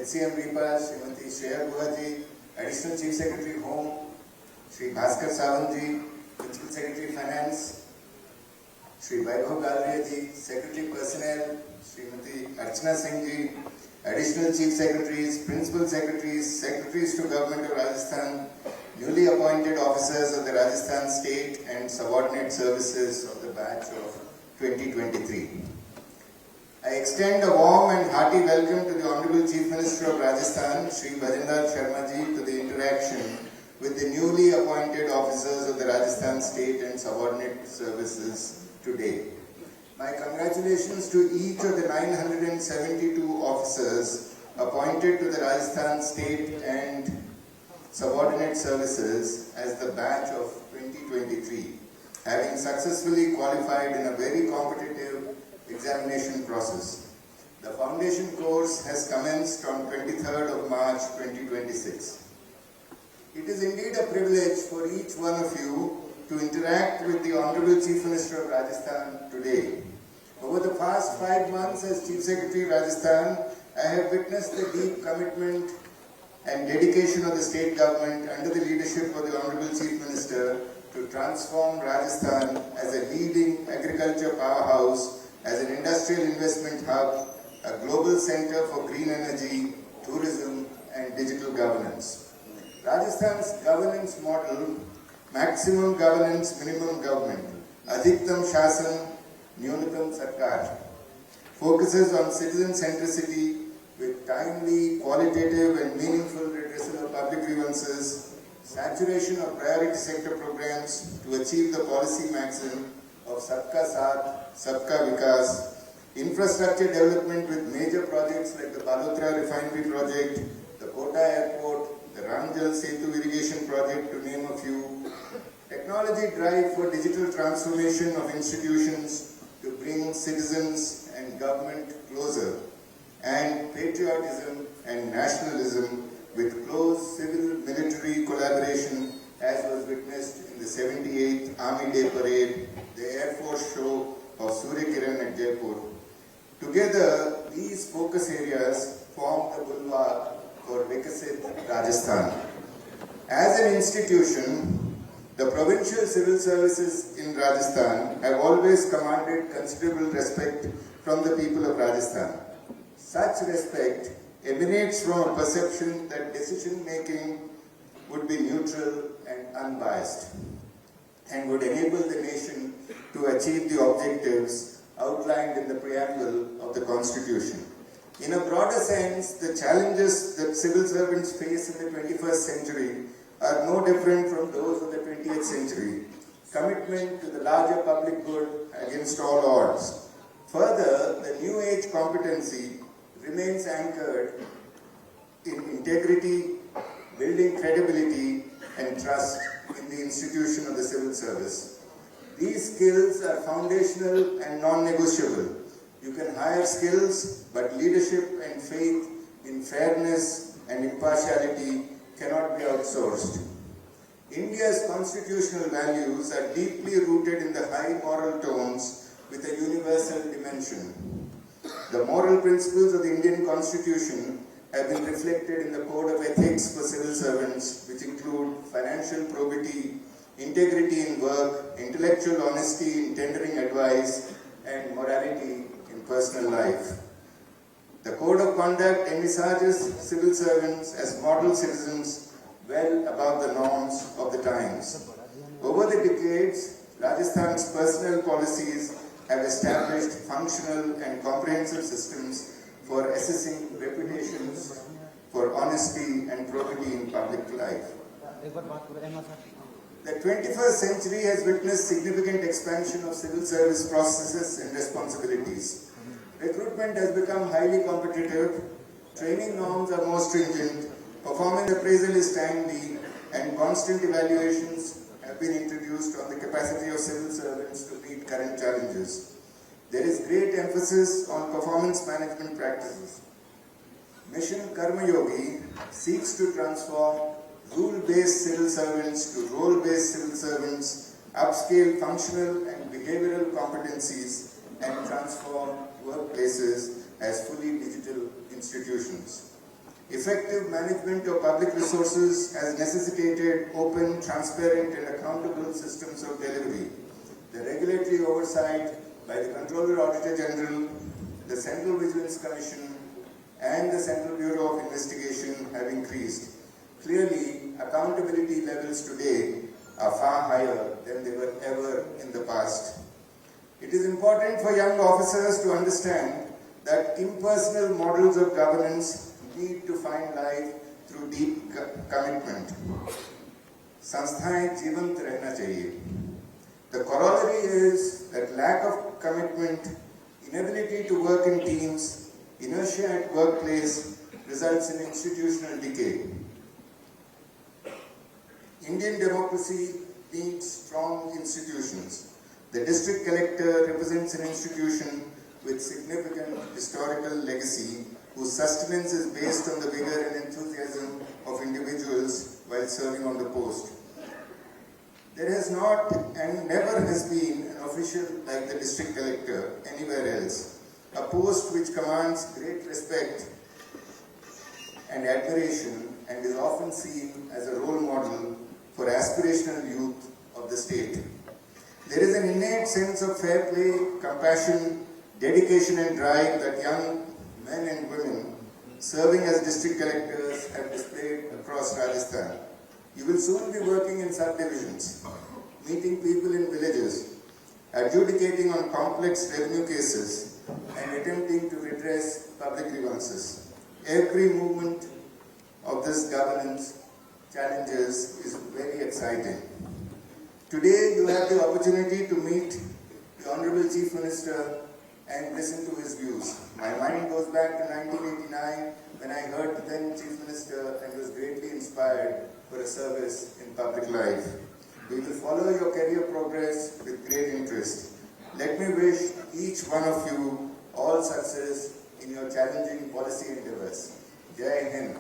HCM Vipa, Srimati Shreya Guhaji, Additional Chief Secretary Home, Shri Bhaskar Savanji, Principal Secretary Finance, Shri Vaibhav Galria ji, Secretary Personnel, Srimati Archana Singh ji, Additional Chief Secretaries, Principal Secretaries, Secretaries to Government of Rajasthan, newly appointed officers of the Rajasthan State and subordinate services of the batch of 2023. I extend a warm and hearty welcome to the Honorable Chief Minister of Rajasthan, Shri Bhajanlal Sharma ji, to the interaction with the newly appointed officers of the Rajasthan State and subordinate services today. My congratulations to each of the 972 officers appointed to the Rajasthan State and subordinate services as the batch of 2023, having successfully qualified in a very competitive examination process. The foundation course has commenced on 23rd of March 2026. It is indeed a privilege for each one of you to interact with the Honorable Chief Minister of Rajasthan today. Over the past 5 months as Chief Secretary Rajasthan, I have witnessed the deep commitment and dedication of the state government under the leadership of the Honorable Chief Minister to transform Rajasthan as a leading agriculture powerhouse, as an industrial investment hub, a global center for green energy, tourism and digital governance. Rajasthan's governance model, maximum governance, minimum government, Adhiktam Shasan, Nyunatam Sarkar, focuses on citizen centricity with timely, qualitative and meaningful redressal of public grievances, saturation of priority sector programs to achieve the policy maxim of Sabka Saath, Sabka Vikas, infrastructure development with major projects like the Balotra Refinery Project, the Kota Airport, the Rangjal Setu Irrigation Project, to name a few, technology drive for digital transformation of institutions to bring citizens and government closer, and patriotism and nationalism with close civil-military collaboration as was witnessed in the 78th Army Day Parade, the Air Force Show of Surya Kiran at Jaipur. Together, these focus areas form the bulwark for Vikasit Rajasthan. As an institution, the provincial civil services in Rajasthan have always commanded considerable respect from the people of Rajasthan. Such respect emanates from a perception that decision-making would be neutral and unbiased and would enable the nation to achieve the objectives outlined in the preamble of the Constitution. In a broader sense, the challenges that civil servants face in the 21st century are no different from those of the 20th century. Commitment to the larger public good against all odds. Further, the new age competency remains anchored in integrity, building credibility and trust in the institution of the civil service. These skills are foundational and non-negotiable. You can hire skills, but leadership and faith in fairness and impartiality cannot be outsourced. India's constitutional values are deeply rooted in the high moral tones with a universal dimension. The moral principles of the Indian Constitution have been reflected in the Code of Ethics for Civil Servants, which include financial probity, integrity in work, intellectual honesty in tendering advice, and morality in personal life. The Code of Conduct envisages civil servants as model citizens well above the norms of the times. Over the decades, Rajasthan's personnel policies have established functional and comprehensive systems for assessing reputations for honesty and probity in public life. The 21st century has witnessed significant expansion of civil service processes and responsibilities. Recruitment has become highly competitive, training norms are more stringent, performance appraisal is timely, and constant evaluations have been introduced on the capacity of civil servants to meet current challenges. There is great emphasis on performance management practices. Mission Karma Yogi seeks to transform rule-based civil servants to role-based civil servants, upscale functional and behavioral competencies, and transform workplaces as fully digital institutions. Effective management of public resources has necessitated open, transparent and accountable systems of delivery. The regulatory oversight by the Controller Auditor General, the Central Vigilance Commission and the Central Bureau of Investigation have increased. Clearly, accountability levels today are far higher than they were ever in the past. It is important for young officers to understand that impersonal models of governance need to find life through deep commitment. संस्थाएं जीवंत रहना चाहिए. The corollary is that lack of commitment, inability to work in teams, inertia at workplace results in institutional decay. Indian democracy needs strong institutions. The district collector represents an institution with significant historical legacy whose sustenance is based on the vigor and enthusiasm of individuals while serving on the post. There has not and never has been an official like the district collector anywhere else, a post which commands great respect and admiration and is often seen as a role model for aspirational youth of the state. There is an innate sense of fair play, compassion, dedication and drive that young men and women serving as district collectors have displayed across Rajasthan. You will soon be working in subdivisions, meeting people in villages, adjudicating on complex revenue cases and attempting to redress public grievances. Every movement of this governance challenges is very exciting. Today you have the opportunity to meet the Honorable Chief Minister and listen to his views. My mind goes back to 1989 when I heard the then Chief Minister and was greatly inspired for a service in public life. We will follow your career progress with great interest. Let me wish each one of you all success in your challenging policy endeavors. Jai Hind.